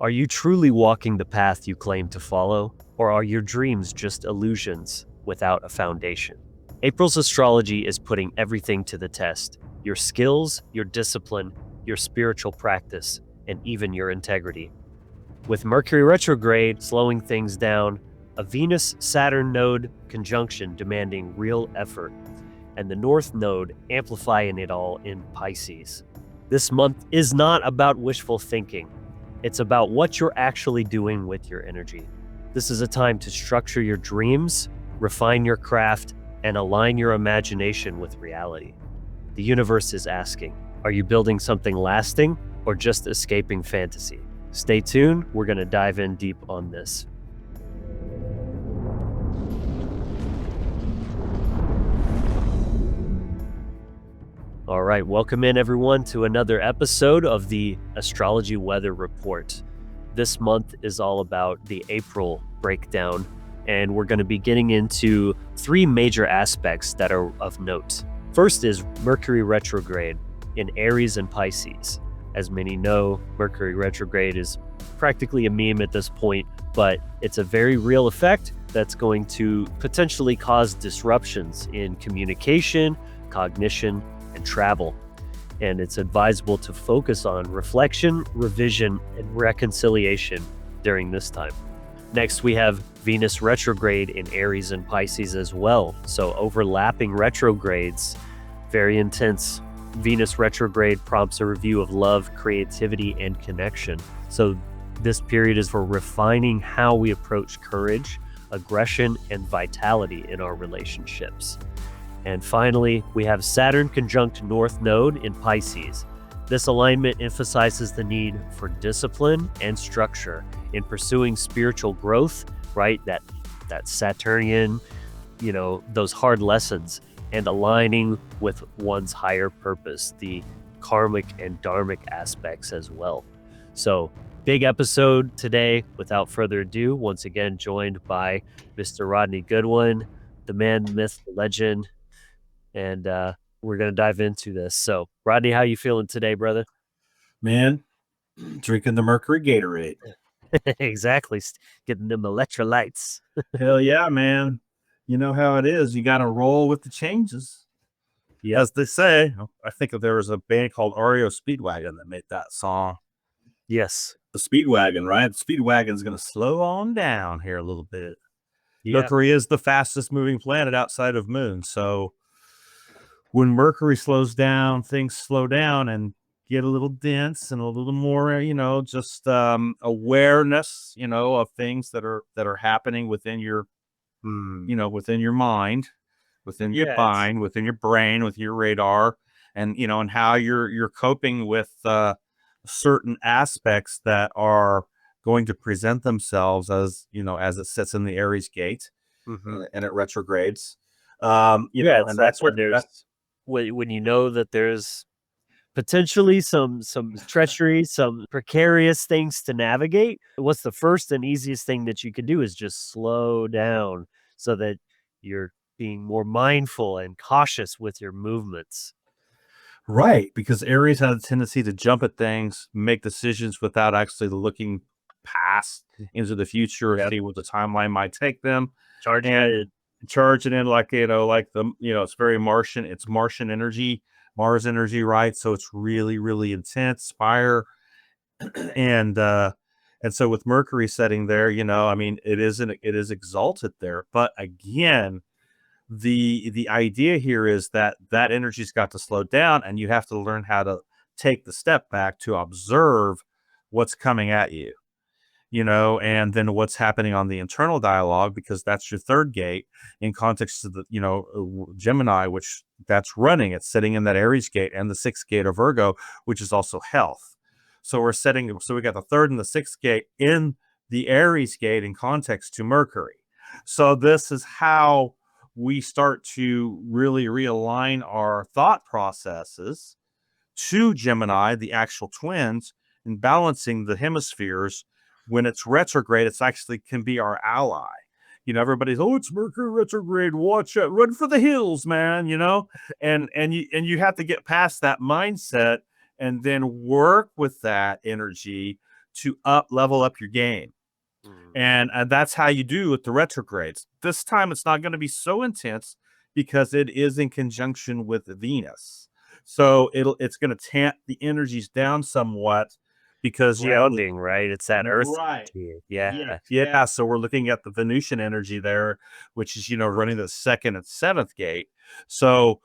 Are you truly walking the path you claim to follow, or are your dreams just illusions without a foundation? April's astrology is putting everything to the test: your skills, your discipline, your spiritual practice, and even your integrity. With Mercury retrograde slowing things down, a Venus-Saturn node conjunction demanding real effort, and the North Node amplifying it all in Pisces. This month is not about wishful thinking. It's about what you're actually doing with your energy. This is a time to structure your dreams, refine your craft, and align your imagination with reality. The universe is asking, are you building something lasting or just escaping fantasy? Stay tuned, we're going to dive in deep on this. All right, welcome in everyone to another episode of the Astrology Weather Report. This month is all about the April breakdown, and we're going to be getting into three major aspects that are of note. First is Mercury retrograde in Aries and Pisces. As many know, Mercury retrograde is practically a meme at this point, but it's a very real effect that's going to potentially cause disruptions in communication, cognition, and travel. And it's advisable to focus on reflection, revision, and reconciliation during this time. Next, we have Venus retrograde in Aries and Pisces as well. So overlapping retrogrades, very intense. Venus retrograde prompts a review of love, creativity, and connection. So this period is for refining how we approach courage, aggression, and vitality in our relationships. And finally, we have Saturn conjunct North Node in Pisces. This alignment emphasizes the need for discipline and structure in pursuing spiritual growth, right? That Saturnian, those hard lessons, and aligning with one's higher purpose, the karmic and dharmic aspects as well. So, big episode today. Without further ado, once again joined by Mr. Rodney Goodwin, the man, myth, the legend. And we're going to dive into this. So, Rodney, how you feeling today, brother? Man, drinking the Mercury Gatorade. Exactly. Getting them electrolytes. Hell yeah, man. You know how it is. You got to roll with the changes. Yeah. As they say, I think there was a band called REO Speedwagon that made that song. Yes. The Speedwagon, right? The Speedwagon's going to slow on down here a little bit. Yeah. Mercury is the fastest moving planet outside of Moon. So when Mercury slows down, things slow down and get a little dense and a little more, just awareness, of things that are happening within your, within your mind, within your mind, within your brain, with your radar, and and how you're coping with certain aspects that are going to present themselves as as it sits in the Aries gate and it retrogrades. And that's where there's when you know that there's potentially some treachery, some precarious things to navigate. What's the first and easiest thing that you can do is just slow down so that you're being more mindful and cautious with your movements. Right, because Aries has a tendency to jump at things, make decisions without actually looking past into the future and see what the timeline might take them. Charging it in like it's very Martian. It's Martian energy, Mars energy, right? So it's really, really intense, fire, and so with Mercury setting there, it is exalted there. But again, the idea here is that energy's got to slow down, and you have to learn how to take the step back to observe what's coming at you. And then what's happening on the internal dialogue, because that's your third gate in context to the, Gemini, which that's running. It's sitting in that Aries gate and the sixth gate of Virgo, which is also health. So we got the third and the sixth gate in the Aries gate in context to Mercury. So this is how we start to really realign our thought processes to Gemini, the actual twins, and balancing the hemispheres. When it's retrograde, it's actually can be our ally. Everybody's, it's Mercury retrograde. Watch out, run for the hills, man. And you have to get past that mindset and then work with that energy to level up your game. And that's how you do with the retrogrades. This time it's not going to be so intense because it is in conjunction with Venus. So it's going to tamp the energies down somewhat because grounding, right? It's that earth right. energy. Yeah. Yeah. So we're looking at the Venusian energy there, which is, running the 2nd and 7th gate. So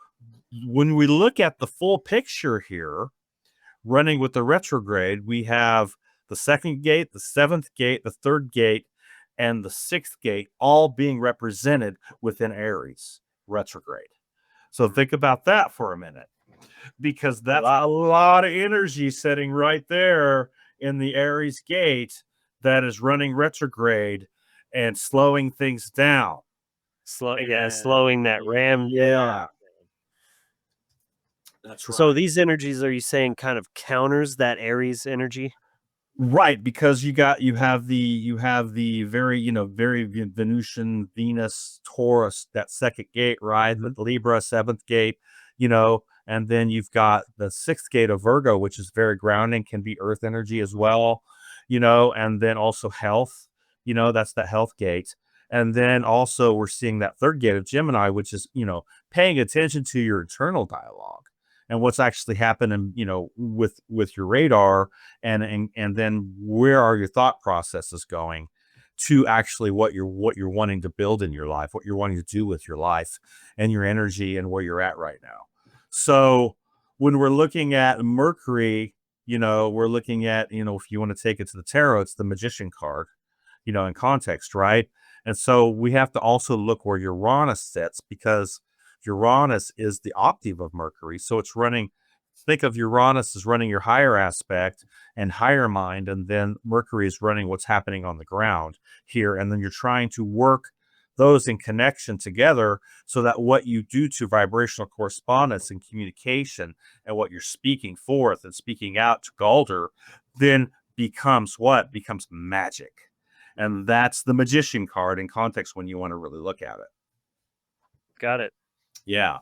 when we look at the full picture here, running with the retrograde, we have the 2nd gate, the 7th gate, the 3rd gate, and the 6th gate all being represented within Aries retrograde. So think about that for a minute, because that's a lot of energy sitting right there in the Aries gate that is running retrograde and slowing things down. Slowing that ram. Yeah. That's right. So these energies, are you saying, kind of counters that Aries energy? Right, because you have the very, very Venusian, Venus, Taurus, that 2nd gate, right? With Libra, 7th gate, and then you've got the 6th gate of Virgo, which is very grounding, can be earth energy as well, and then also health, that's the health gate. And then also we're seeing that 3rd gate of Gemini, which is, paying attention to your internal dialogue and what's actually happening, with your radar, and then where are your thought processes going to actually what you're wanting to build in your life, what you're wanting to do with your life and your energy and where you're at right now. So when we're looking at Mercury, we're looking at, if you want to take it to the tarot, it's the Magician card, in context, right? And so we have to also look where Uranus sits, because Uranus is the octave of Mercury. So it's running, think of Uranus as running your higher aspect and higher mind, and then Mercury is running what's happening on the ground here. And then you're trying to work those in connection together so that what you do to vibrational correspondence and communication and what you're speaking forth and speaking out to Galder then becomes what? Becomes magic. And that's the Magician card in context when you want to really look at it. Got it. Yeah.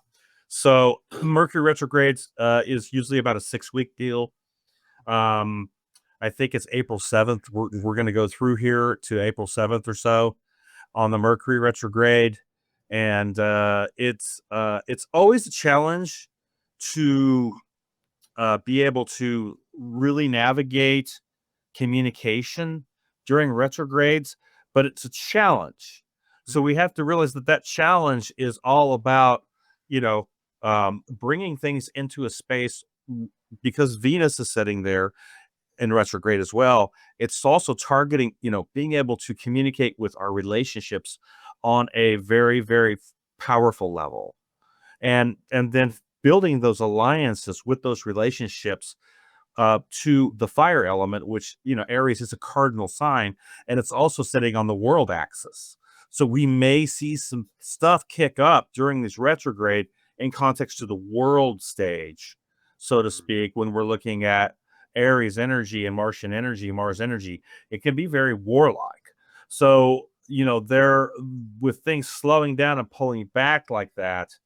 So Mercury retrogrades is usually about a 6-week deal. I think it's April 7th. We're going to go through here to April 7th or so on the Mercury retrograde. And it's always a challenge to be able to really navigate communication during retrogrades, but it's a challenge. So we have to realize that challenge is all about, bringing things into a space, because Venus is sitting there in retrograde as well. It's also targeting, being able to communicate with our relationships on a very, very powerful level, and then building those alliances with those relationships to the fire element, which, Aries is a cardinal sign, and it's also sitting on the world axis. So we may see some stuff kick up during this retrograde in context to the world stage, so to speak, when we're looking at Aries energy and Martian energy, Mars energy. It can be very warlike. So, there, with things slowing down and pulling back like that,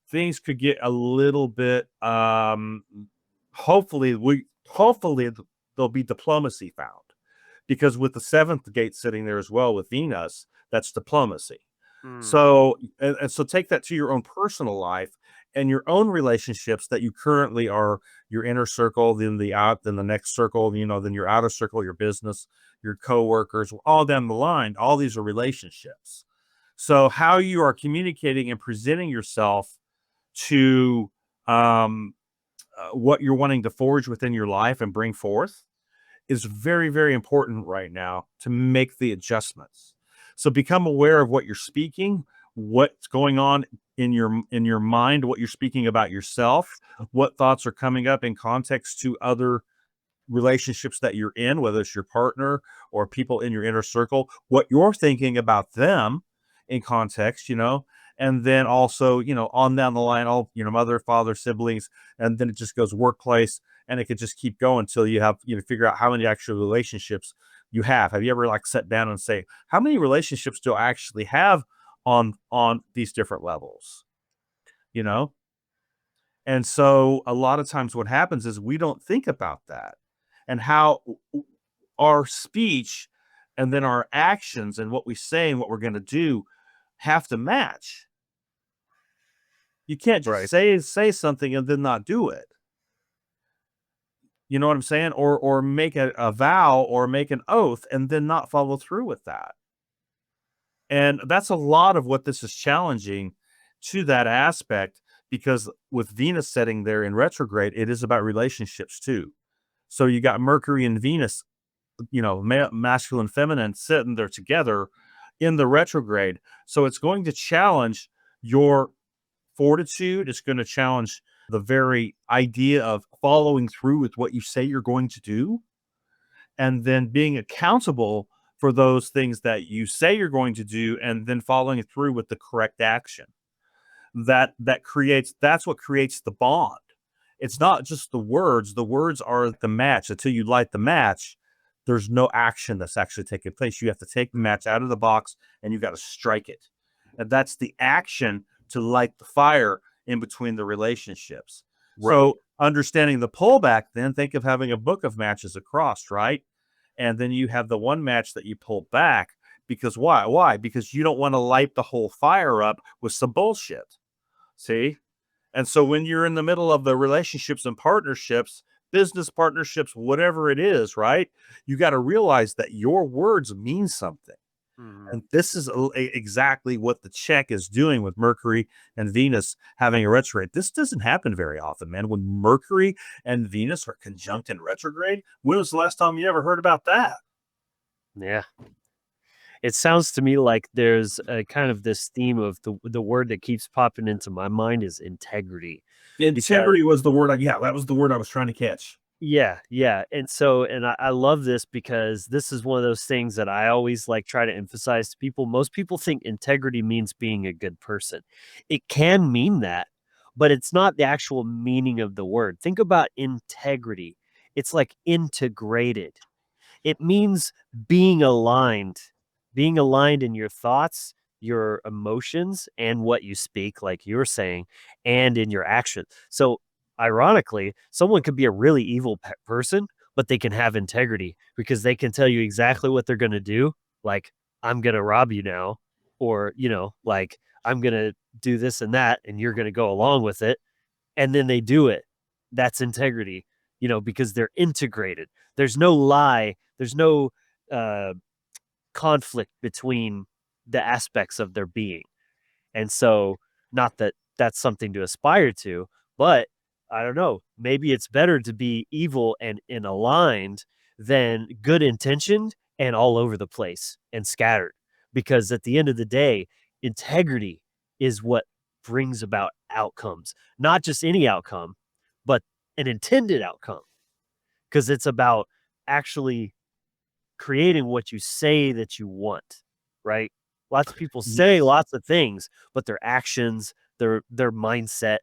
things could get a little bit, hopefully there'll be diplomacy found, because with the 7th gate sitting there as well with Venus, that's diplomacy. So, and so take that to your own personal life and your own relationships that you currently are, your inner circle, then then the next circle, then your outer circle, your business, your coworkers, all down the line. All these are relationships. So how you are communicating and presenting yourself to what you're wanting to forge within your life and bring forth is very, very important right now to make the adjustments. So become aware of what you're speaking, what's going on in your mind, what you're speaking about yourself, what thoughts are coming up in context to other relationships that you're in, whether it's your partner or people in your inner circle, what you're thinking about them in context, and then also, on down the line, all, mother, father, siblings, and then it just goes workplace, and it could just keep going until you have, figure out how many actual relationships you have. Have you ever sat down and say, how many relationships do I actually have on these different levels? And so a lot of times what happens is we don't think about that, and how our speech and then our actions and what we say and what we're going to do have to match. You can't just say something and then not do it. You know what I'm saying? Or make a vow or make an oath and then not follow through with that. And that's a lot of what this is challenging to that aspect, because with Venus setting there in retrograde, it is about relationships too. So you got Mercury and Venus, masculine, feminine sitting there together in the retrograde. So it's going to challenge your fortitude. It's going to challenge the very idea of following through with what you say you're going to do, and then being accountable for those things that you say you're going to do, and then following through with the correct action. That's what creates the bond. It's not just the words. The words are the match. Until you light the match, there's no action that's actually taking place. You have to take the match out of the box and you've got to strike it. And that's the action to light the fire in between the relationships. Right. So understanding the pullback, then think of having a book of matches across, right? And then you have the one match that you pull back. Because why? Why? Because you don't want to light the whole fire up with some bullshit. See? And so when you're in the middle of the relationships and partnerships, business partnerships, whatever it is, right? You got to realize that your words mean something. Mm-hmm. And this is exactly what the check is doing with Mercury and Venus having a retrograde. This doesn't happen very often, man. When Mercury and Venus are conjunct in retrograde, when was the last time you ever heard about that? Yeah. It sounds to me like there's a kind of this theme of the word that keeps popping into my mind is integrity. Integrity was the word. That was the word I was trying to catch. Yeah. And so, I love this because this is one of those things that I always try to emphasize to people. Most people think integrity means being a good person. It can mean that, but it's not the actual meaning of the word. Think about integrity. It's like integrated. It means being aligned in your thoughts, your emotions, and what you speak, like you're saying, and in your action. So, ironically, someone could be a really evil person, but they can have integrity because they can tell you exactly what they're going to do. Like, I'm going to rob you now, or, I'm going to do this and that, and you're going to go along with it. And then they do it. That's integrity, because they're integrated. There's no lie. There's no conflict between the aspects of their being. And so, not that that's something to aspire to, but I don't know, maybe it's better to be evil and aligned than good intentioned and all over the place and scattered. Because at the end of the day, integrity is what brings about outcomes, not just any outcome, but an intended outcome. Because it's about actually creating what you say that you want, right? Lots of people say lots of things, but their actions, their mindset,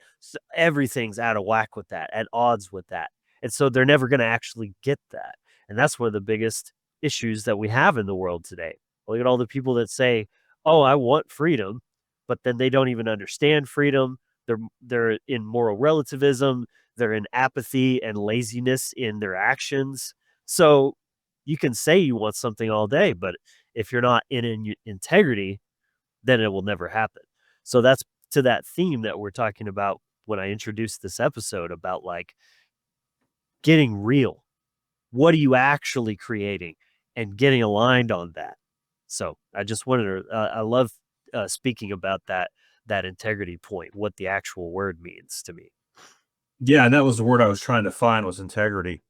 everything's out of whack with that, at odds with that. And so they're never going to actually get that. And that's one of the biggest issues that we have in the world today. Look at all the people that say, "Oh, I want freedom," but then they don't even understand freedom. They're in moral relativism, they're in apathy and laziness in their actions. So you can say you want something all day, but if you're not in integrity, then it will never happen. So that's to that theme that we're talking about when I introduced this episode about getting real. What are you actually creating and getting aligned on that? So I just wanted to, I love speaking about that integrity point, what the actual word means to me. Yeah, and that was the word I was trying to find, was integrity.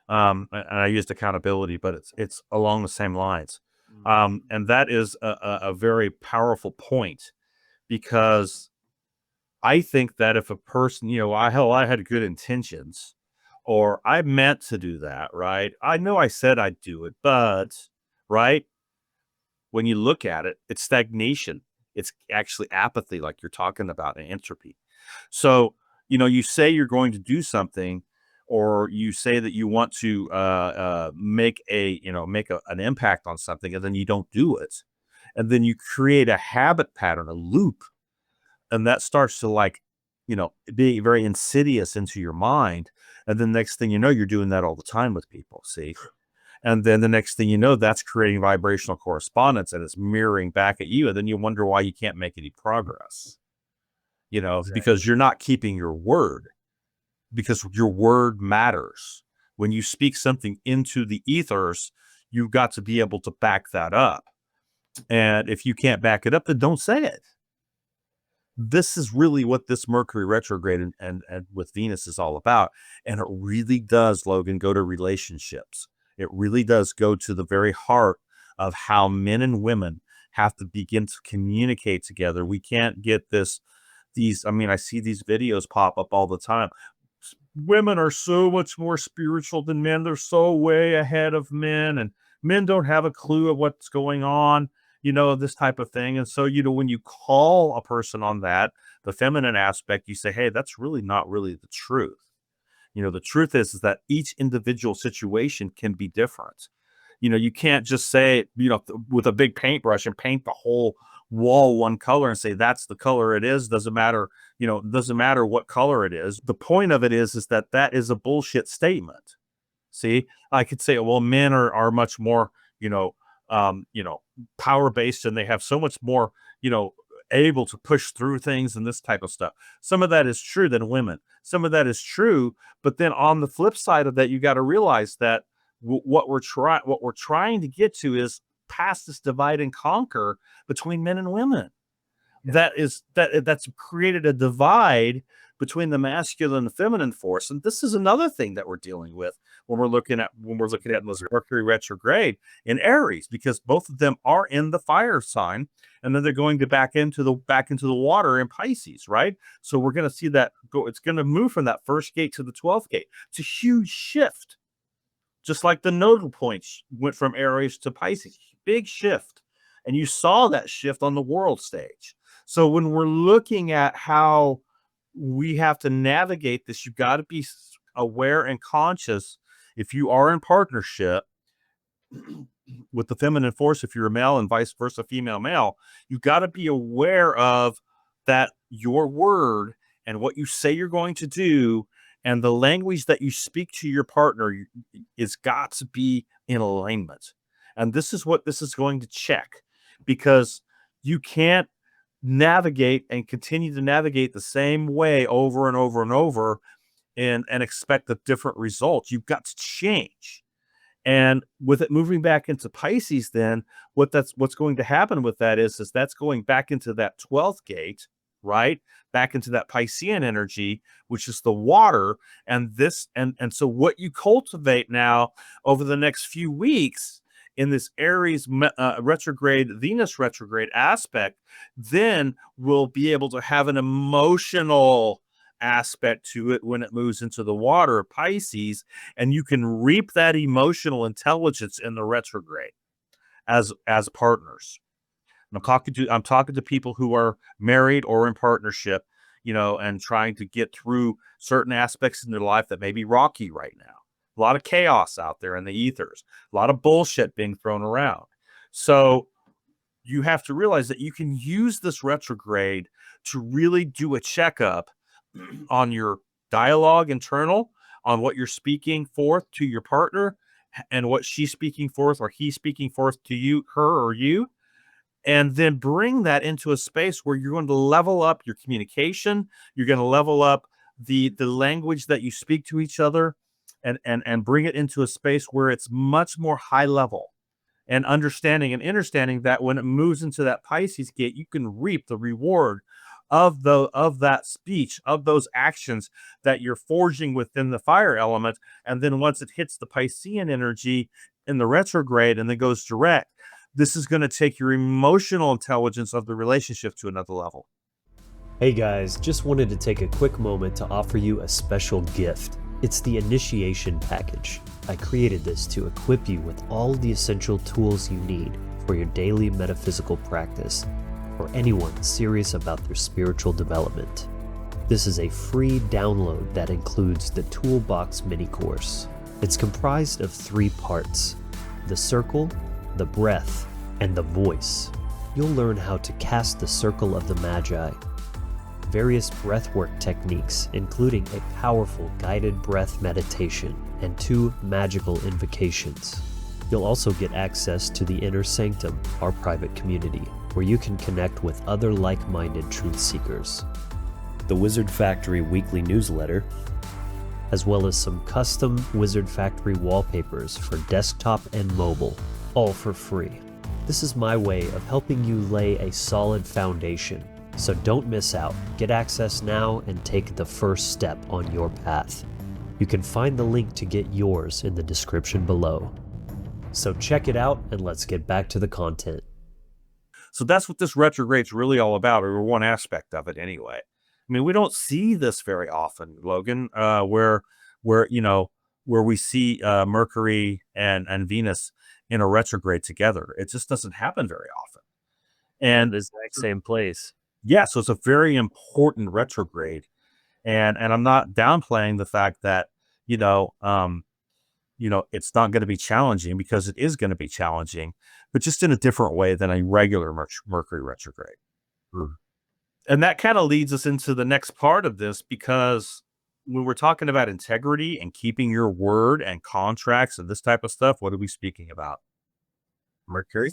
And I used accountability, but it's along the same lines. And that is a very powerful point, because I think that if a person, I had good intentions, or I meant to do that, right? I know I said I'd do it, but, right? When you look at it, it's stagnation. It's actually apathy, like you're talking about, and entropy. So, you say you're going to do something, or you say that you want to make an impact on something, and then you don't do it. And then you create a habit pattern, a loop. And that starts to be very insidious into your mind. And then next thing you know, you're doing that all the time with people. See? And then the next thing you know, that's creating vibrational correspondence and it's mirroring back at you. And then you wonder why you can't make any progress, because you're not keeping your word, because your word matters. When you speak something into the ethers, you've got to be able to back that up. And if you can't back it up, then don't say it. This is really what this Mercury retrograde and with Venus is all about. And it really does, Logan, go to relationships. It really does go to the very heart of how men and women have to begin to communicate together. We can't get I see these videos pop up all the time. Women are so much more spiritual than men. They're so way ahead of men, and men don't have a clue of what's going on, this type of thing. And so, when you call a person on that, the feminine aspect, you say, hey, that's really not really the truth. The truth is that each individual situation can be different. You can't just say, with a big paintbrush and paint the whole wall one color and say, that's the color it is. Doesn't matter, doesn't matter what color it is. The point of it is that is a bullshit statement. See, I could say, well, men are much more, power-based, and they have so much more, able to push through things and this type of stuff. Some of that is true than women. Some of that is true, but then on the flip side of that, you got to realize that what we're trying to get to is past this divide and conquer between men and women. Yeah. That's created a divide between the masculine and feminine force. And this is another thing that we're dealing with when we're looking at this Mercury retrograde in Aries, because both of them are in the fire sign, and then they're going to back into the water in Pisces, right? So we're going to see that go. It's going to move from that first gate to the 12th gate. It's a huge shift, just like the nodal points went from Aries to Pisces. Big shift, and you saw that shift on the world stage. So when we're looking at how we have to navigate this, you've got to be aware and conscious. If you are in partnership with the feminine force, if you're a male, and vice versa, female, male, you've got to be aware of that your word and what you say you're going to do and the language that you speak to your partner is got to be in alignment. And this is what this is going to check, because you can't navigate and continue to navigate the same way over and over and over and expect a different result. You've got to change. And with it moving back into Pisces, then what's going to happen with that is that's going back into that 12th gate, right? Back into that Piscean energy, which is the water. And so what you cultivate now over the next few weeks in this Aries retrograde, Venus retrograde aspect, then we'll be able to have an emotional aspect to it when it moves into the water of Pisces, and you can reap that emotional intelligence in the retrograde as partners. And I'm talking to people who are married or in partnership, and trying to get through certain aspects in their life that may be rocky right now. A lot of chaos out there in the ethers, a lot of bullshit being thrown around. So you have to realize that you can use this retrograde to really do a checkup on your dialogue internal, on what you're speaking forth to your partner and what she's speaking forth or he's speaking forth to you, her or you, and then bring that into a space where you're going to level up your communication. You're going to level up the language that you speak to each other, and bring it into a space where it's much more high level, and understanding that when it moves into that Pisces gate, you can reap the reward of that speech, of those actions that you're forging within the fire element. And then once it hits the Piscean energy in the retrograde and then goes direct, this is going to take your emotional intelligence of the relationship to another level. Hey guys, just wanted to take a quick moment to offer you a special gift. It's the initiation package. I created this to equip you with all the essential tools you need for your daily metaphysical practice, for anyone serious about their spiritual development. This is a free download that includes the Toolbox mini course. It's comprised of 3 parts: the circle, the breath, and the voice. You'll learn how to cast the circle of the Magi, various breathwork techniques, including a powerful guided breath meditation and 2 magical invocations. You'll also get access to the Inner Sanctum, our private community, where you can connect with other like-minded truth seekers, the Wizard Factory weekly newsletter, as well as some custom Wizard Factory wallpapers for desktop and mobile, all for free. This is my way of helping you lay a solid foundation, so don't miss out. Get access now and take the first step on your path. You can find the link to get yours in the description below. So check it out and let's get back to the content. So that's what this retrograde's really all about, or one aspect of it anyway. I mean, we don't see this very often, Logan, where we see Mercury and Venus in a retrograde together. It just doesn't happen very often. And the exact same place. Yeah, so it's a very important retrograde. And I'm not downplaying the fact that, it's not going to be challenging, because it is going to be challenging, but just in a different way than a regular Mercury retrograde. And that kind of leads us into the next part of this, because when we're talking about integrity and keeping your word and contracts and this type of stuff, what are we speaking about? Mercury?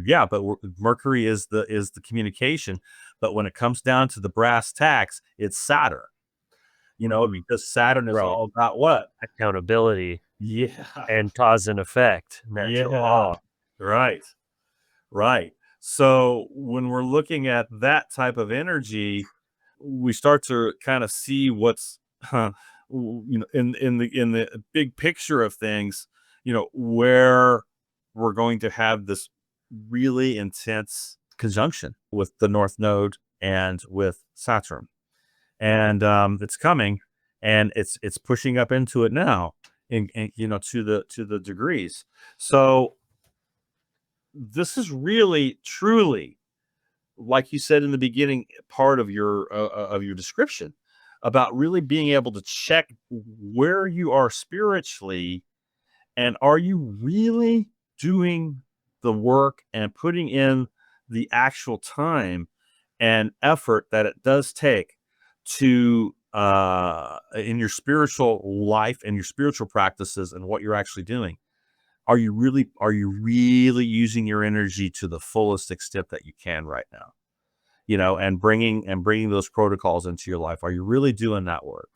Yeah, but Mercury is the communication. But when it comes down to the brass tacks, it's Saturn. Because Saturn is all about what? Accountability. Yeah. And cause and effect. Natural law. Right. So when we're looking at that type of energy, we start to kind of see what's, in the big picture of things, where we're going to have this really intense conjunction with the North Node and with Saturn. And it's coming, and it's pushing up into it now, to the degrees. So this is really, truly, like you said in the beginning part of your description, about really being able to check where you are spiritually, and are you really doing the work and putting in the actual time and effort that it does take to in your spiritual life and your spiritual practices and what you're actually doing. Are you really using your energy to the fullest extent that you can right now? And bringing those protocols into your life. Are you really doing that work?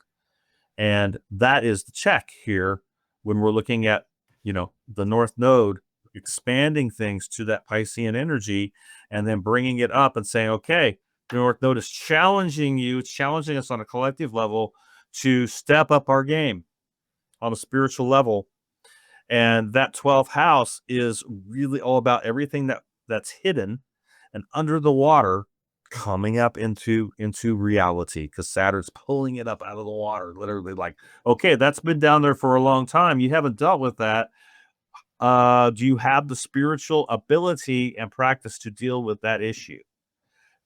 And that is the check here when we're looking at, the North Node expanding things to that Piscean energy, and then bringing it up and saying, okay, the North Node is challenging you. It's challenging us on a collective level to step up our game on a spiritual level. And that 12th house is really all about everything that's hidden and under the water coming up into reality, because Saturn's pulling it up out of the water, literally, like, okay, that's been down there for a long time. You haven't dealt with that. Do you have the spiritual ability and practice to deal with that issue?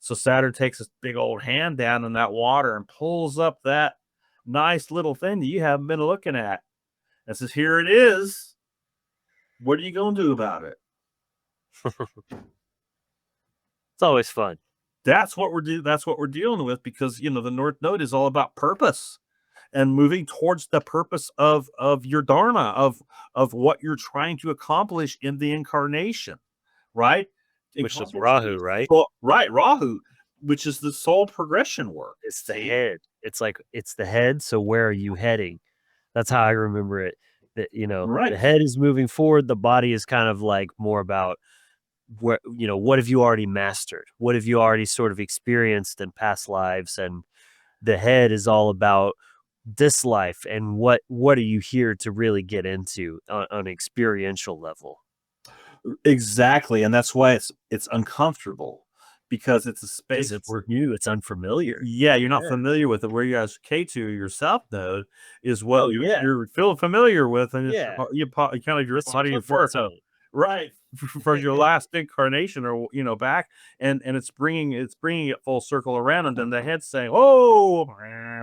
So Saturn takes this big old hand down in that water and pulls up that nice little thing that you haven't been looking at, and says, here it is. What are you going to do about it? It's always fun. That's what we're dealing with, because the North Node is all about purpose and moving towards the purpose of your dharma, of what you're trying to accomplish in the incarnation, right? Which is Rahu, right? Right, Rahu, which is the soul progression work. It's the head. It's like, it's the head. So where are you heading? That's how I remember it. That, Right. The head is moving forward. The body is kind of like more about where, what have you already mastered? What have you already sort of experienced in past lives? And the head is all about this life, and what are you here to really get into on an experiential level. Exactly. And that's why it's uncomfortable, because it's a space it's new, it's unfamiliar. Yeah, you're not familiar with it. Where you as K2, your South Node, is what you're feeling familiar with, and it's you kind of your body of work, right, from your last incarnation, or back, and it's bringing it full circle around, and then the head's saying, "Oh,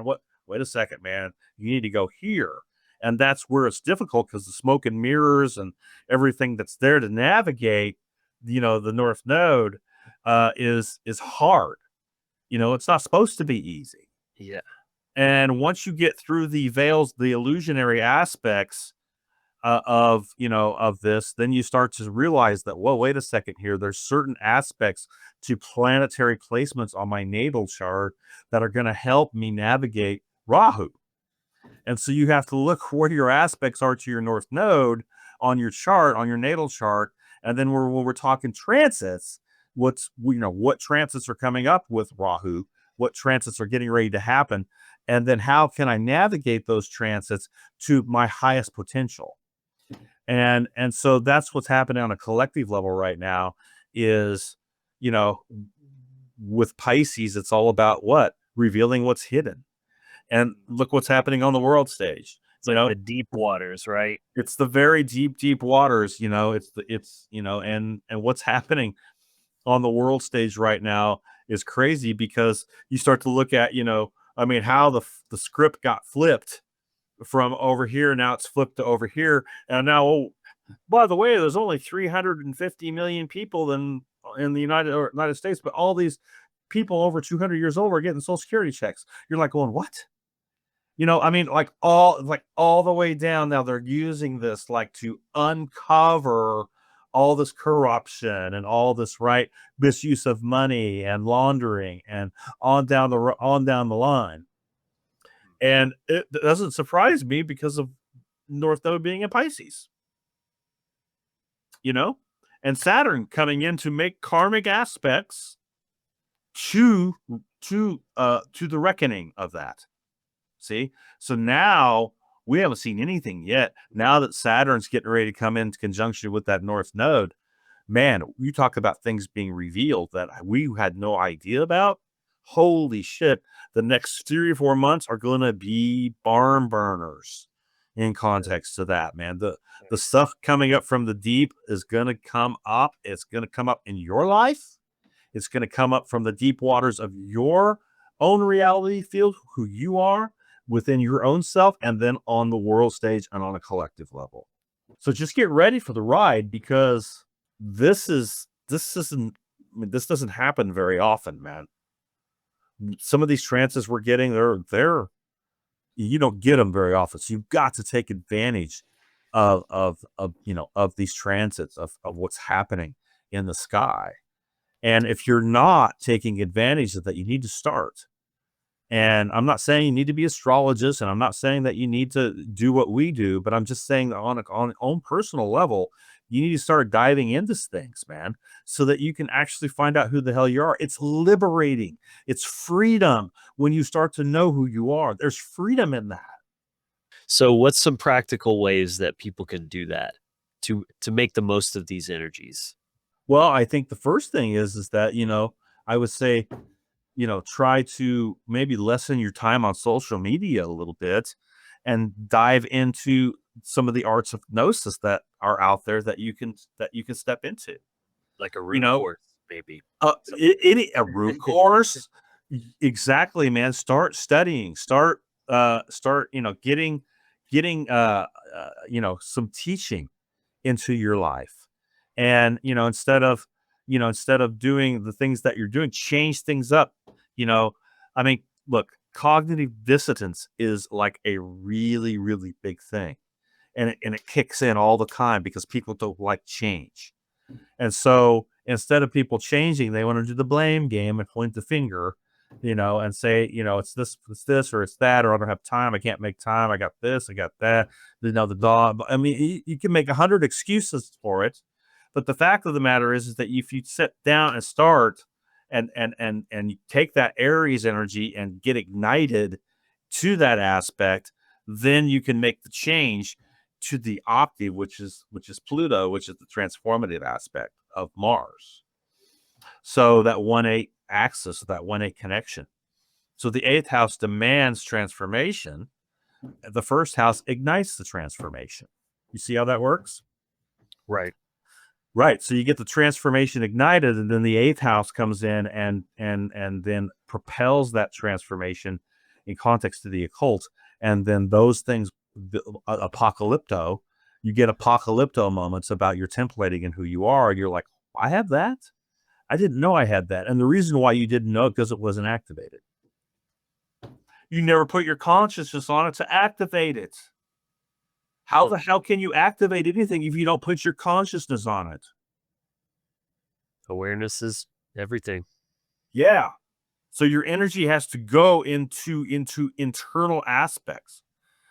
what? Wait a second, man, you need to go here." And that's where it's difficult, because the smoke and mirrors and everything that's there to navigate, the North Node, is hard. It's not supposed to be easy. Yeah. And once you get through the veils, the illusionary aspects, of this, then you start to realize that, whoa, wait a second here. There's certain aspects to planetary placements on my natal chart that are going to help me navigate Rahu. And so you have to look where your aspects are to your North Node on your chart, on your natal chart. And then when we're talking transits, what transits are coming up with Rahu, what transits are getting ready to happen, and then how can I navigate those transits to my highest potential? And so that's what's happening on a collective level right now is, with Pisces, it's all about what? Revealing what's hidden. And look what's happening on the world stage. It's like the deep waters, right? It's the very deep waters, and what's happening on the world stage right now is crazy because you start to look at, how the script got flipped from over here. Now it's flipped to over here. And now, oh, by the way, there's only 350 million people in the United States, but all these people over 200 years old are getting Social Security checks. You're like going, what? Like all the way down. Now they're using this like to uncover all this corruption and all this misuse of money and laundering and on down the line. And it doesn't surprise me because of North Node being in Pisces. And Saturn coming in to make karmic aspects to the reckoning of that. See? So now we haven't seen anything yet. Now that Saturn's getting ready to come into conjunction with that North Node, man, you talk about things being revealed that we had no idea about. Holy shit. The next 3 or 4 months are going to be barn burners in context to that, man. The stuff coming up from the deep is going to come up. It's going to come up in your life. It's going to come up from the deep waters of your own reality field, who you are within your own self, and then on the world stage and on a collective level. So just get ready for the ride, because this doesn't happen very often, man. Some of these transits we're getting, they're you don't get them very often. So you've got to take advantage of these transits, of what's happening in the sky. And if you're not taking advantage of that, you need to start. And I'm not saying you need to be astrologists, and I'm not saying that you need to do what we do, but I'm just saying that on an own personal level, you need to start diving into things, man, so that you can actually find out who the hell you are. It's liberating. It's freedom when you start to know who you are. There's freedom in that. So what's some practical ways that people can do that to make the most of these energies? Well, I think the first thing is that, I would say, try to maybe lessen your time on social media a little bit and dive into some of the arts of gnosis that are out there that you can step into. Like a root course, maybe. A root course. Exactly, man. Start studying, start getting some teaching into your life. And, instead of doing the things that you're doing, change things up. Look, cognitive dissonance is like a really, really big thing. And it kicks in all the time because people don't like change. And so instead of people changing, they want to do the blame game and point the finger, and say, it's this, or it's that, or I don't have time. I can't make time. I got this, I got that. The dog. You can make 100 excuses for it. But the fact of the matter is that if you sit down and start and you take that Aries energy and get ignited to that aspect, then you can make the change to the octave, which is Pluto, which is the transformative aspect of Mars. So that 1-8 axis, that 1-8 connection. So the 8th house demands transformation. The 1st house ignites the transformation. You see how that works? Right. Right. So you get the transformation ignited, and then the 8th house comes in and then propels that transformation in context to the occult. And then those things, apocalypto, you get apocalypto moments about your templating and who you are. And you're like, I have that? I didn't know I had that. And the reason why you didn't know it because it wasn't activated. You never put your consciousness on it to activate it. How the hell can you activate anything if you don't put your consciousness on it? Awareness is everything. Yeah. So your energy has to go into internal aspects,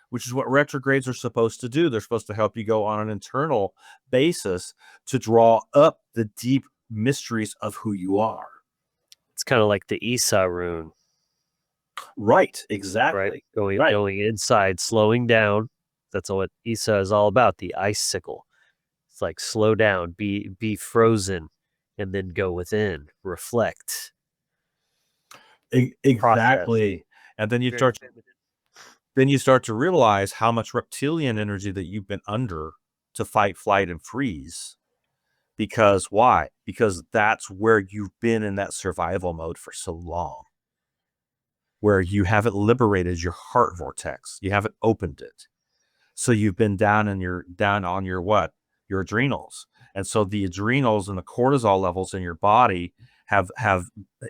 which is what retrogrades are supposed to do. They're supposed to help you go on an internal basis to draw up the deep mysteries of who you are. It's kind of like the Isa rune, Right, right? exactly. Going inside, slowing down. That's what Isa is all about. The icicle. It's like slow down, be frozen, and then go within, reflect, process. Exactly. And then Very feminine. you start to realize how much reptilian energy that you've been under to fight, flight, and freeze. Because why? Because that's where you've been in that survival mode for so long, where you haven't liberated your heart vortex. You haven't opened it. So you've been down on your what? Your adrenals. And so the adrenals and the cortisol levels in your body have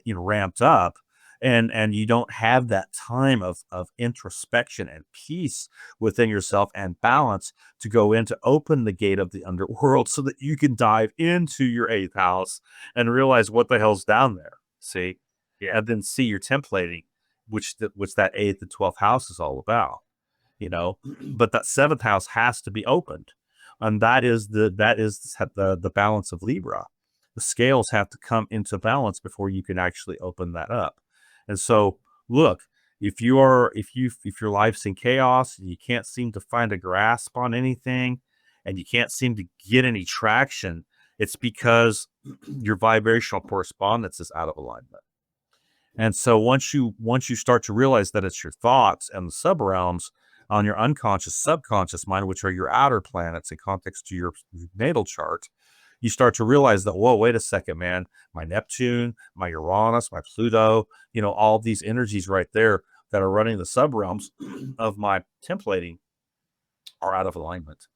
ramped up, and you don't have that time of introspection and peace within yourself and balance to go in to open the gate of the underworld so that you can dive into your eighth house and realize what the hell's down there. See? Yeah. And then see your templating, which that eighth and 12th house is all about. But that seventh house has to be opened, and that is the balance of Libra. The scales have to come into balance before you can actually open that up. And so, look, if your life's in chaos and you can't seem to find a grasp on anything, and you can't seem to get any traction, it's because your vibrational correspondence is out of alignment. And so once you start to realize that it's your thoughts and the subrealms on your unconscious, subconscious mind, which are your outer planets in context to your natal chart, you start to realize that, whoa, wait a second, man, my Neptune, my Uranus, my Pluto, all these energies right there that are running the subrealms of my templating are out of alignment.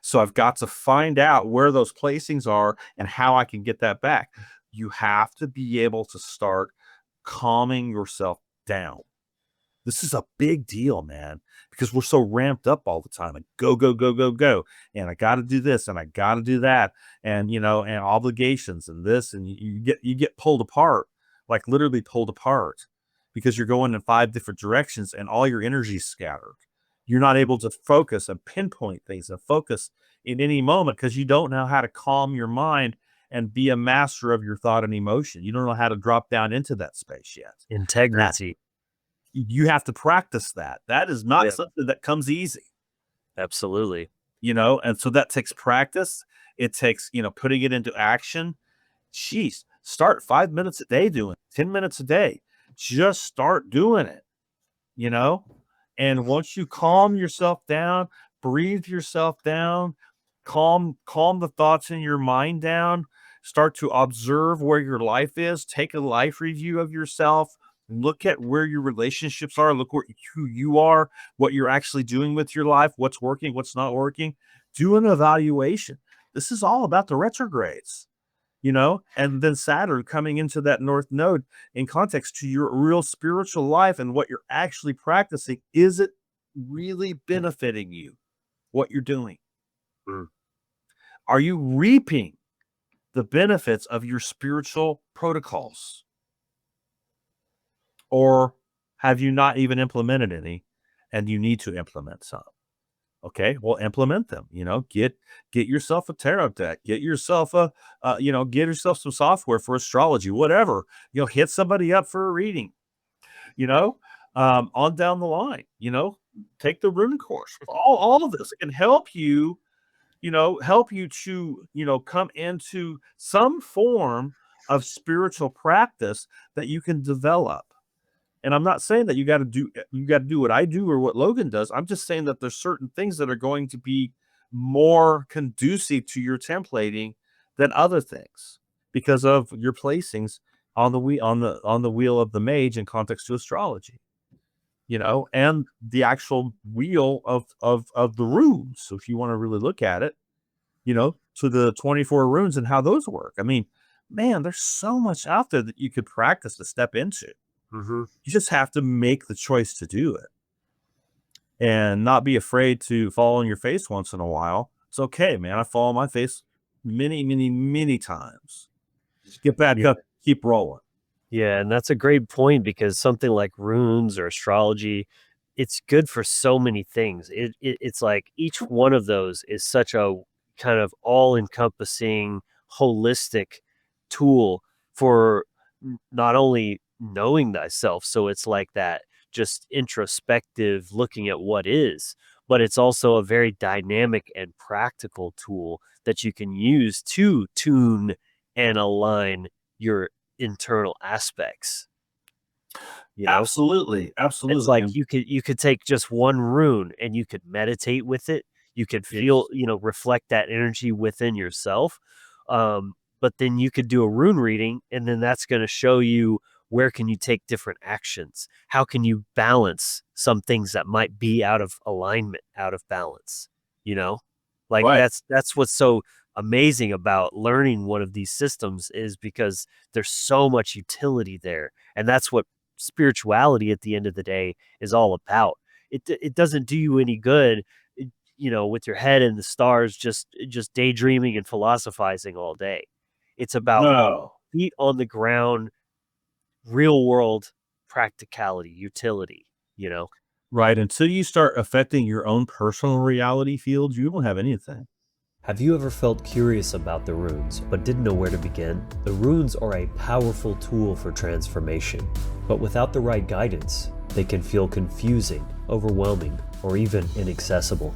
So I've got to find out where those placings are and how I can get that back. You have to be able to start calming yourself down. This is a big deal, man, because we're so ramped up all the time and go, go, go, go, go. And I got to do this and I got to do that. And, and obligations and this, and you get pulled apart, like literally pulled apart, because you're going in 5 different directions and all your energy is scattered. You're not able to focus and pinpoint things and focus in any moment because you don't know how to calm your mind and be a master of your thought and emotion. You don't know how to drop down into that space yet. Integrity. You have to practice that. That is not something that comes easy. Absolutely. And so that takes practice. It takes, putting it into action. Jeez, start 5 minutes a day doing it, 10 minutes a day. Just start doing it, and once you calm yourself down, breathe yourself down, calm the thoughts in your mind down, start to observe where your life is, take a life review of yourself, look at where your relationships are, look who you are, what you're actually doing with your life, what's working, what's not working. Do an evaluation. This is all about the retrogrades, and then Saturn coming into that North Node in context to your real spiritual life and what you're actually practicing. Is it really benefiting you, what you're doing? Are you reaping the benefits of your spiritual protocols? Or have you not even implemented any and you need to implement some? Okay, well, implement them. Get yourself a tarot deck, get yourself get yourself some software for astrology, whatever. Hit somebody up for a reading. On down the line. Take the rune course. All of this can help you. Help you to come into some form of spiritual practice that you can develop. And I'm not saying that you got to do what I do or what Logan does. I'm just saying that there's certain things that are going to be more conducive to your templating than other things because of your placings on the wheel of the mage in context to astrology, and the actual wheel of the runes. So if you want to really look at it, to the 24 runes and how those work. I mean, man, there's so much out there that you could practice to step into. You just have to make the choice to do it. and not be afraid to fall on your face once in a while. It's okay, man. I fall on my face many, many, many times. Just get back up, keep rolling. Yeah, and that's a great point because something like runes or astrology, it's good for so many things. It's like each one of those is such a kind of all-encompassing, holistic tool for not only knowing thyself, so it's like that just introspective looking at what is, but it's also a very dynamic and practical tool that you can use to tune and align your internal aspects, you know? Absolutely, It's absolutely. like you could take just one rune and you could meditate with it. You could feel, Yes. reflect that energy within yourself. But then you could do a rune reading and then that's going to show you where can you take different actions? How can you balance some things that might be out of alignment, out of balance, you know? Like Right. that's what's so amazing about learning one of these systems is because there's so much utility there. And that's what spirituality at the end of the day is all about. It doesn't do you any good, with your head in the stars, just daydreaming and philosophizing all day. It's about No. feet on the ground, real world practicality, utility. You know. Right. Until you start affecting your own personal reality field, you don't have anything. Have you ever felt curious about the runes, but didn't know where to begin? The runes are a powerful tool for transformation, but without the right guidance, they can feel confusing, overwhelming, or even inaccessible.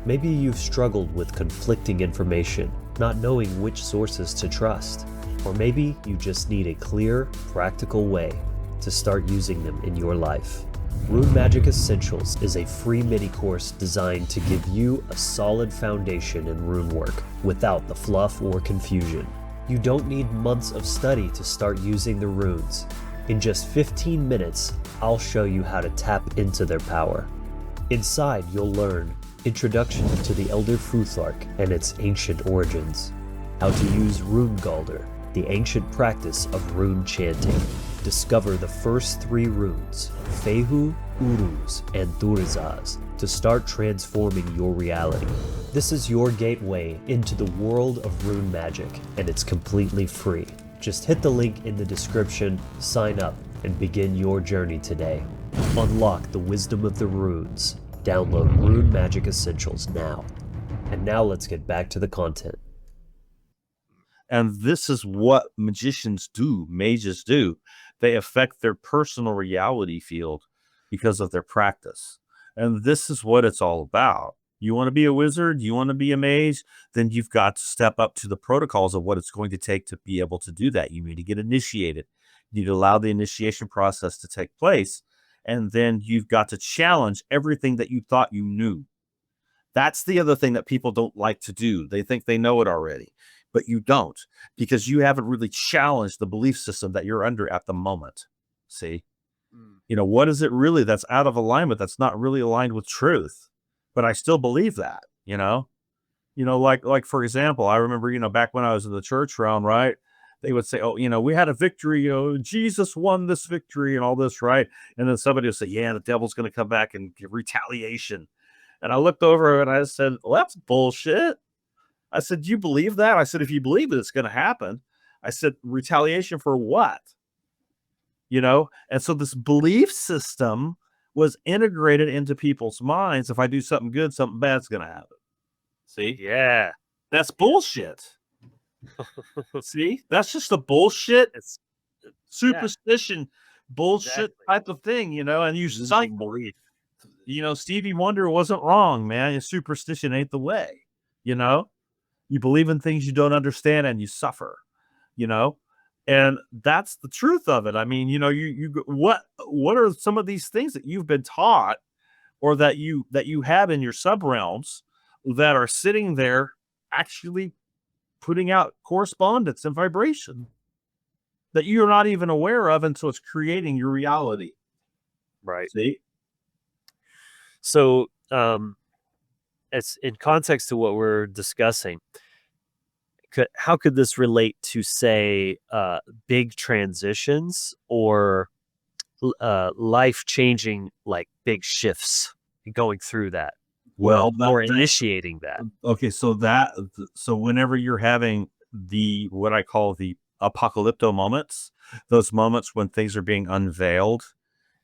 Maybe you've struggled with conflicting information, not knowing which sources to trust. Or maybe you just need a clear, practical way to start using them in your life. Rune Magic Essentials is a free mini course designed to give you a solid foundation in rune work without the fluff or confusion. You don't need months of study to start using the runes. In just 15 minutes, I'll show you how to tap into their power. Inside, you'll learn Introduction to the Elder Futhark and its ancient origins, how to use Rune Galder, the ancient practice of rune chanting. Discover the first 3 runes, Fehu, Uruz, and Thurizaz, to start transforming your reality. This is your gateway into the world of rune magic, and it's completely free. Just hit the link in the description, sign up, and begin your journey today. Unlock the wisdom of the runes. Download Rune Magic Essentials now. And now let's get back to the content. And this is what magicians do, mages do. They affect their personal reality field because of their practice. And this is what it's all about. You want to be a wizard, you want to be a mage, then you've got to step up to the protocols of what it's going to take to be able to do that. You need to get initiated. You need to allow the initiation process to take place. And then you've got to challenge everything that you thought you knew. That's the other thing that people don't like to do. They think they know it already, but you don't, because you haven't really challenged the belief system that you're under at the moment. See, what is it really that's out of alignment? That's not really aligned with truth, but I still believe that, like for example, I remember, back when I was in the church realm, right? They would say, oh, we had a victory, Jesus won this victory and all this, right? And then somebody would say, yeah, the devil's going to come back and give retaliation. And I looked over and I said, well, that's bullshit. I said, do you believe that? I said, if you believe it, it's going to happen. I said, retaliation for what? And so this belief system was integrated into people's minds. If I do something good, something bad's going to happen. See? Yeah. That's bullshit. See? That's just a bullshit. It's superstition, bullshit type of thing, and you cite belief. Stevie Wonder wasn't wrong, man. Superstition ain't the way. You believe in things you don't understand and you suffer, and that's the truth of it. I mean, what are some of these things that you've been taught or that you have in your sub realms that are sitting there actually putting out correspondence and vibration that you're not even aware of until it's creating your reality. Right. See? So, it's in context to what we're discussing. How could this relate to, say, big transitions or life-changing, like big shifts? going through that. Well, Or initiating that. Okay, so whenever you're having what I call the apocalypto moments, those moments when things are being unveiled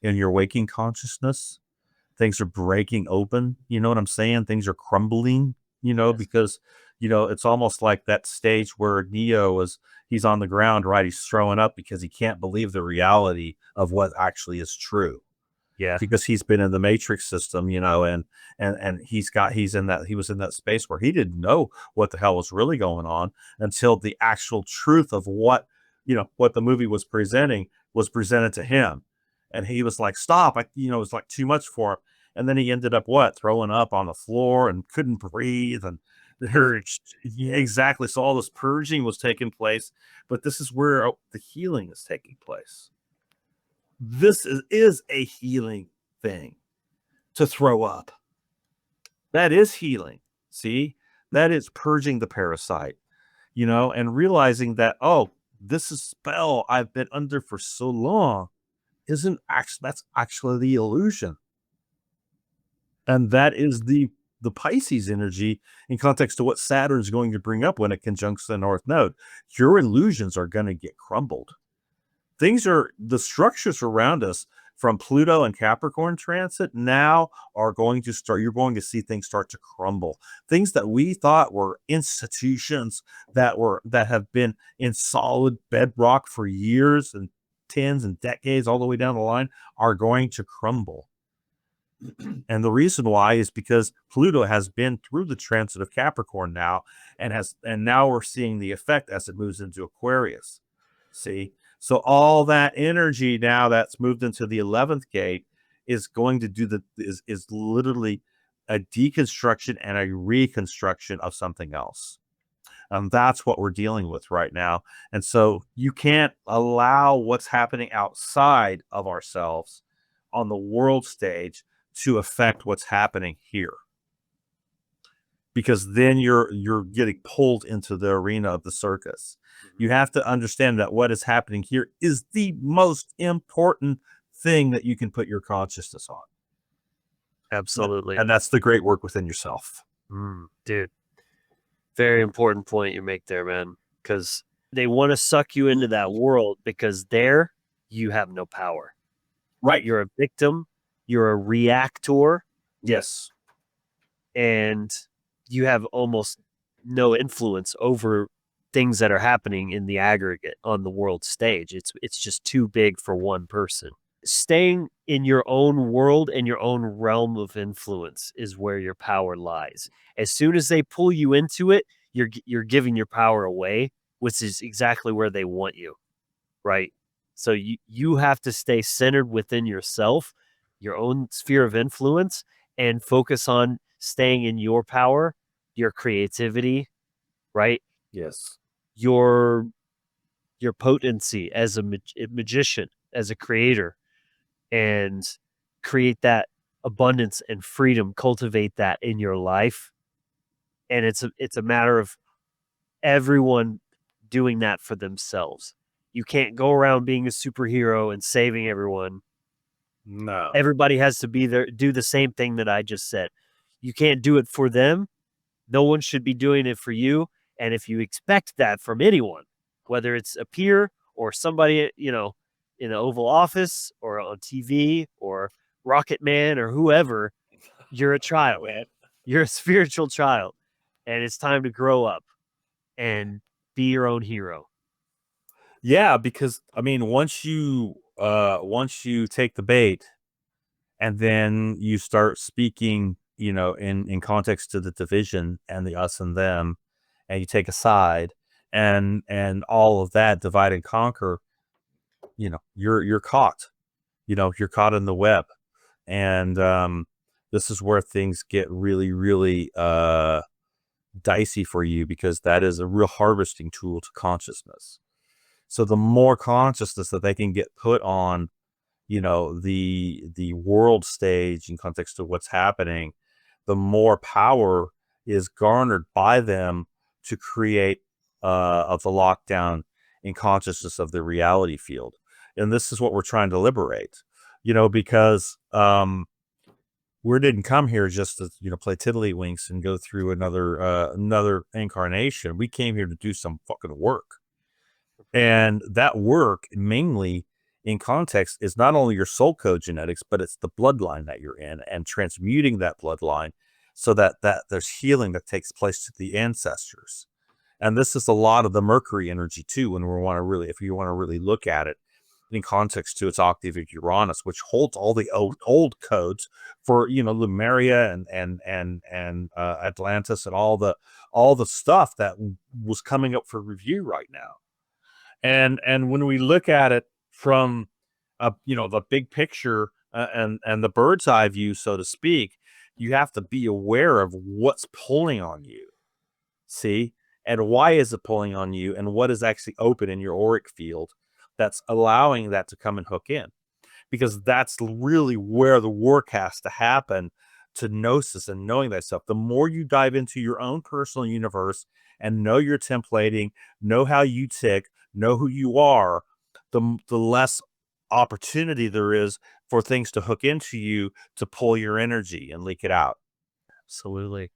in your waking consciousness, things are breaking open, you know what I'm saying? Things are crumbling, Yes. because, it's almost like that stage where he's on the ground, right? He's throwing up because he can't believe the reality of what actually is true. Yeah. Because he's been in the matrix system, and he was in that space where he didn't know what the hell was really going on until the actual truth of what the movie was presenting was presented to him. And he was like, stop, it was like too much for him. And then he ended up throwing up on the floor and couldn't breathe and Purged. yeah, exactly. So all this purging was taking place, but this is where the healing is taking place. This is a healing thing to throw up. That is healing. See, that is purging the parasite, and realizing that, oh, this is spell I've been under for so long that's actually the illusion. And that is the Pisces energy in context to what Saturn's going to bring up when it conjuncts the North Node. Your illusions are going to get crumbled. The structures around us from Pluto and Capricorn transit now are going to you're going to see things start to crumble. Things that we thought were institutions that have been in solid bedrock for years and tens and decades all the way down the line are going to crumble. And the reason why is because Pluto has been through the transit of Capricorn now, and now we're seeing the effect as it moves into Aquarius. See? So all that energy now that's moved into the 11th gate is going to is literally a deconstruction and a reconstruction of something else. And that's what we're dealing with right now. And so you can't allow what's happening outside of ourselves on the world stage to affect what's happening here. Because then you're getting pulled into the arena of the circus. You have to understand that what is happening here is the most important thing that you can put your consciousness on. Absolutely. And that's the great work within yourself. Dude, very important point you make there, man, because they want to suck you into that world because there you have no power. Right. You're a victim. You're a reactor. Yes. And you have almost no influence over things that are happening in the aggregate on the world stage. It's just too big for one person. Staying in your own world and your own realm of influence is where your power lies. As soon as they pull you into it, you're giving your power away, which is exactly where they want you, right? So you have to stay centered within yourself, your own sphere of influence, and focus on staying in your power, your creativity, right? Yes. Your potency as a magician, as a creator, and create that abundance and freedom, cultivate that in your life. And it's a matter of everyone doing that for themselves. You can't go around being a superhero and saving everyone. No. Everybody has to be there, do the same thing that I just said. You can't do it for them. No one should be doing it for you. And if you expect that from anyone, whether it's a peer or somebody, in the Oval Office or on TV or Rocket Man or whoever, you're a child. You're a spiritual child. And it's time to grow up and be your own hero. Yeah, because once you take the bait and then you start speaking, in context to the division and the us and them, and you take a side and all of that divide and conquer, you're caught. You're caught in the web. And this is where things get really, really dicey for you, because that is a real harvesting tool to consciousness. So the more consciousness that they can get put on, the world stage in context of what's happening, the more power is garnered by them to create of the lockdown in consciousness of the reality field. And this is what we're trying to liberate, because we didn't come here just to, play tiddlywinks and go through another incarnation. We came here to do some fucking work. And that work, mainly in context, is not only your soul code genetics, but it's the bloodline that you're in, and transmuting that bloodline so that there's healing that takes place to the ancestors. And this is a lot of the Mercury energy too, when if you want to really look at it in context to its octave of Uranus, which holds all the old codes for, Lemuria and Atlantis, and all the stuff that was coming up for review right now. And when we look at it from the big picture, and the bird's eye view, so to speak, you have to be aware of what's pulling on you. See? And why is it pulling on you, and what is actually open in your auric field that's allowing that to come and hook in? Because that's really where the work has to happen, to gnosis and knowing thyself. The more you dive into your own personal universe and know your templating, know how you tick, know who you are, the less opportunity there is for things to hook into you to pull your energy and leak it out. Absolutely.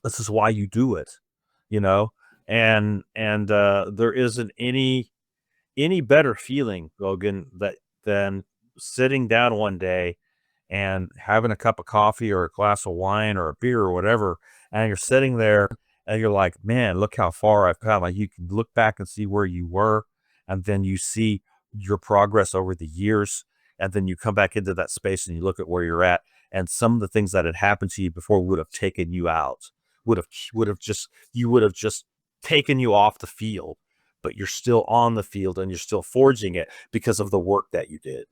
This is why you do it, and there isn't any better feeling, Logan, than sitting down one day and having a cup of coffee or a glass of wine or a beer or whatever, and you're sitting there and you're like, man, look how far I've come. Like, you can look back and see where you were, and then you see your progress over the years, and then you come back into that space and you look at where you're at, and some of the things that had happened to you before would have taken you out, would have just taken you off the field, but you're still on the field and you're still forging it because of the work that you did.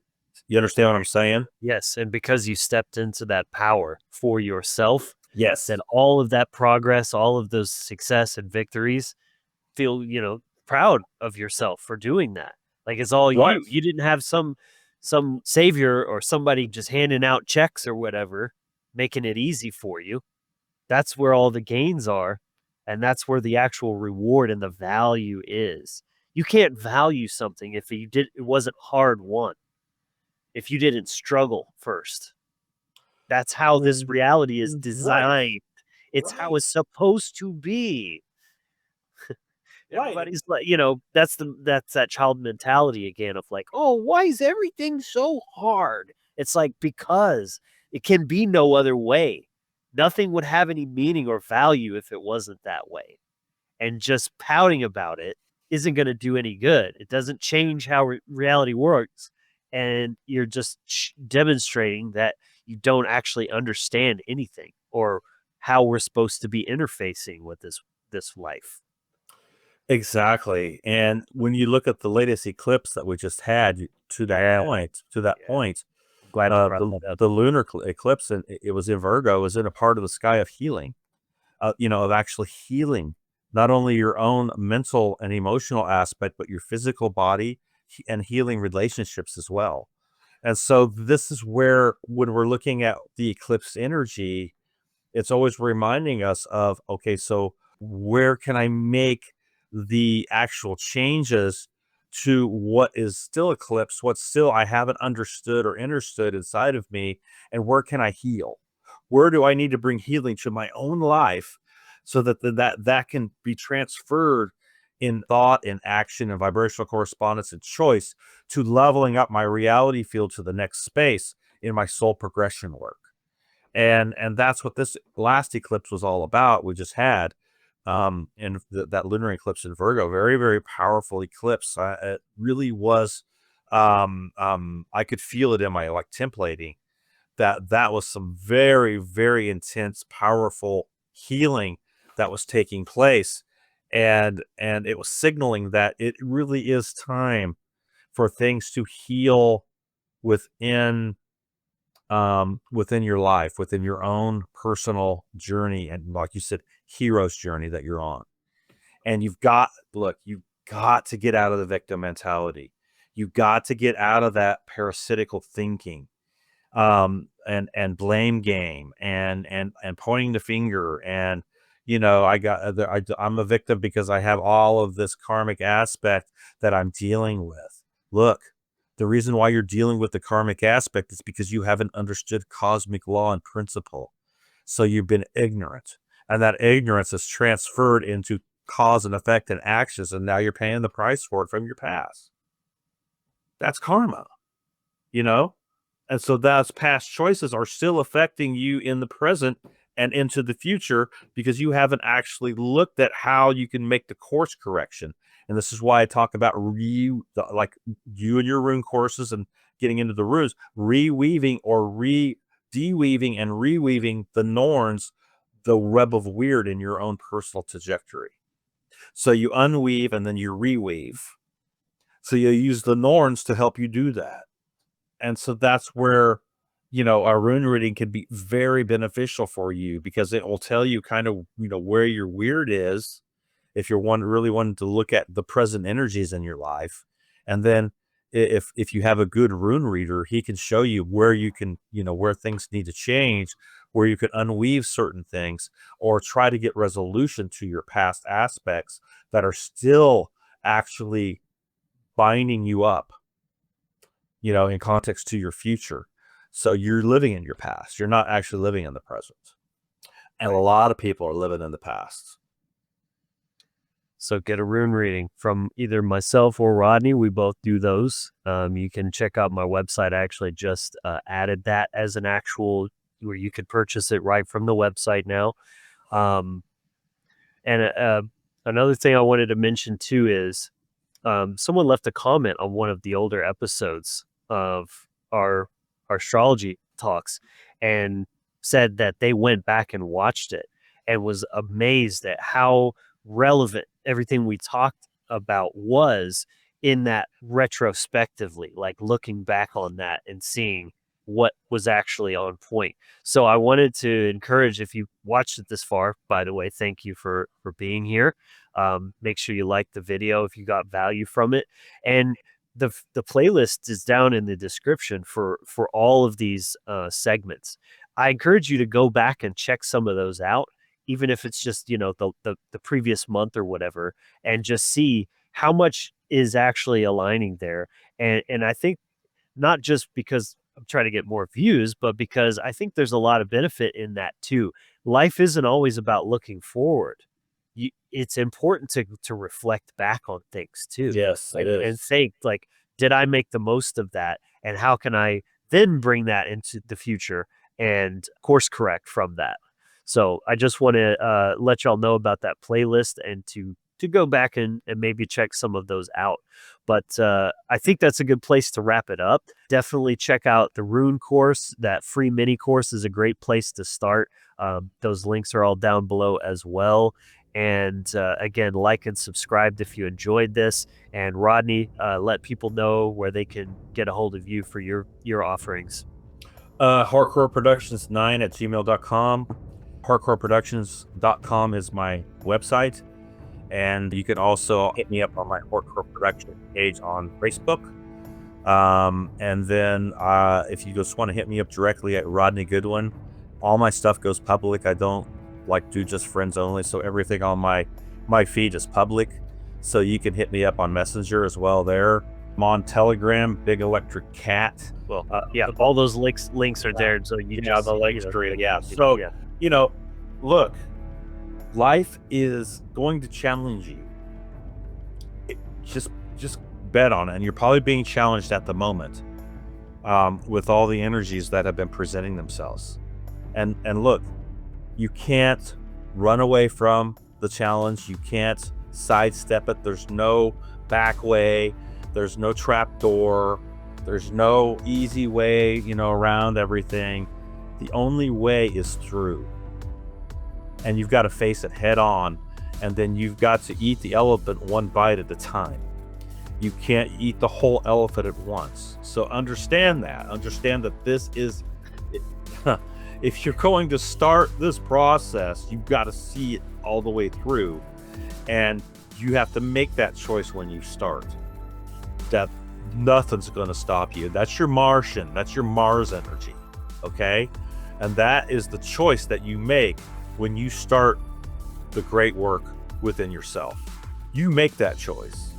You understand what I'm saying? Yes, and because you stepped into that power for yourself, Yes. then all of that progress, all of those success and victories, feel, proud of yourself for doing that. Like, it's all Right. you didn't have some savior or somebody just handing out checks or whatever, making it easy for you. That's where all the gains are, and that's where the actual reward and the value is. You can't value something if it wasn't hard won, if you didn't struggle first. That's how this reality is designed. Right. It's how it's supposed to be. Right. Everybody's like, that's that child mentality again of like, oh, why is everything so hard? It's like, because it can be no other way. Nothing would have any meaning or value if it wasn't that way. And just pouting about it isn't going to do any good. It doesn't change how reality works. And you're just demonstrating that you don't actually understand anything or how we're supposed to be interfacing with this life. Exactly. And when you look at the latest eclipse that we just had, to that point, Glad you brought that up. the lunar eclipse, and it was in Virgo, was in a part of the sky of healing, of actually healing not only your own mental and emotional aspect, but your physical body, and healing relationships as well. And so this is where, when we're looking at the eclipse energy, it's always reminding us of, okay, so where can I make the actual changes to what is still eclipsed, what still I haven't understood or understood inside of me, and where can I heal? Where do I need to bring healing to my own life so that can be transferred in thought, in action, and vibrational correspondence and choice to leveling up my reality field to the next space in my soul progression work. And that's what this last eclipse was all about. We just had, and that lunar eclipse in Virgo, very, very powerful eclipse. It really was. I could feel it in my templating, that was some very, very intense, powerful healing that was taking place, and it was signaling that it really is time for things to heal within your life, within your own personal journey, and, like you said, hero's journey that you're on. And you've got to get out of the victim mentality. You've got to get out of that parasitical thinking, and blame game, and pointing the finger, and I'm a victim because I have all of this karmic aspect that I'm dealing with. Look, The reason why you're dealing with the karmic aspect is because you haven't understood cosmic law and principle. So you've been ignorant, and that ignorance is transferred into cause and effect and actions, and now you're paying the price for it from your past. That's karma, you know? And so those past choices are still affecting you in the present and into the future because you haven't actually looked at how you can make the course correction. And this is why I talk about like you and your rune courses and getting into the runes, reweaving or de-weaving and reweaving the norns, the web of weird in your own personal trajectory. So you unweave and then you reweave. So you use the norns to help you do that. And so that's where, you know, our rune reading can be very beneficial for you because it will tell you kind of, you know, where your weird is if you're really wanting to look at the present energies in your life. And then if you have a good rune reader, he can show you where you can, you know, where things need to change, where you can unweave certain things or try to get resolution to your past aspects that are still actually binding you up, you know, in context to your future. So you're living in your past. You're not actually living in the present. And a lot of people are living in the past. So get a rune reading from either myself or Rodney. We both do those. You can check out my website. I actually just added that as an actual where you could purchase it right from the website now. Another thing I wanted to mention too is someone left a comment on one of the older episodes of our astrology talks and said that they went back and watched it and was amazed at how relevant everything we talked about was in that retrospectively, like looking back on that and seeing what was actually on point. So I wanted to encourage, if you watched it this far, by the way, thank you for being here. Make sure you like the video if you got value from it. And the playlist is down in the description for all of these segments. I encourage you to go back and check some of those out, even if it's just, you know, the previous month or whatever, and just see how much is actually aligning there. And I think not just because I'm trying to get more views, but because I think there's a lot of benefit in that too. Life isn't always about looking forward. It's important to reflect back on things too. Yes, it is. And think like, did I make the most of that? And how can I then bring that into the future and course correct from that? So I just want to let y'all know about that playlist and to go back and maybe check some of those out. But I think that's a good place to wrap it up. Definitely check out the Rune course. That free mini course is a great place to start. Those links are all down below as well. And again, like and subscribe if you enjoyed this. And Rodney, let people know where they can get a hold of you for your offerings. hardcoreproductions9@gmail.com. hardcoreproductions.com is my website. And you can also hit me up on my Hardcore Production page on Facebook. And then if you just want to hit me up directly at Rodney Goodwin, all my stuff goes public. I don't do just friends only. So everything on my feed is public. So you can hit me up on Messenger as well there. I'm on Telegram, Big Electric Cat. Well, yeah, all those links are there. So you just, the links tree. Yeah. So, you know, look, life is going to challenge you. Just bet on it. And you're probably being challenged at the moment with all the energies that have been presenting themselves. And look, you can't run away from the challenge. You can't sidestep it. There's no back way. There's no trap door. There's no easy way, you know, around everything. The only way is through. And you've got to face it head on. And then you've got to eat the elephant one bite at a time. You can't eat the whole elephant at once. So understand that. Understand that this is... if you're going to start this process, you've got to see it all the way through. And you have to make that choice when you start. That nothing's going to stop you. That's your Martian. That's your Mars energy. Okay? And that is the choice that you make when you start the great work within yourself. You make that choice.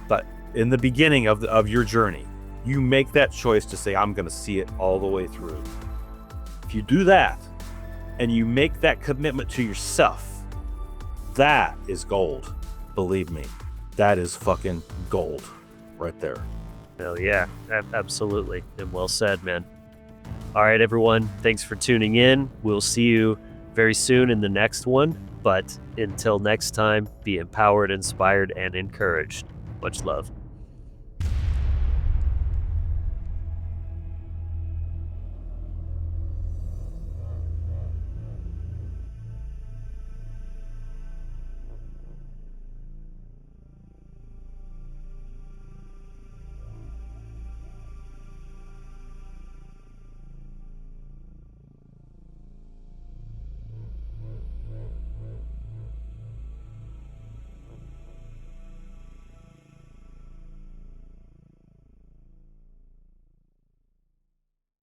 But in the beginning of your journey, You make that choice to say, I'm going to see it all the way through. If you do that, and you make that commitment to yourself, that is gold. Believe me, that is fucking gold right there. Hell yeah, absolutely. And well said, man. All right, everyone. Thanks for tuning in. We'll see you very soon in the next one. But until next time, be empowered, inspired, and encouraged. Much love.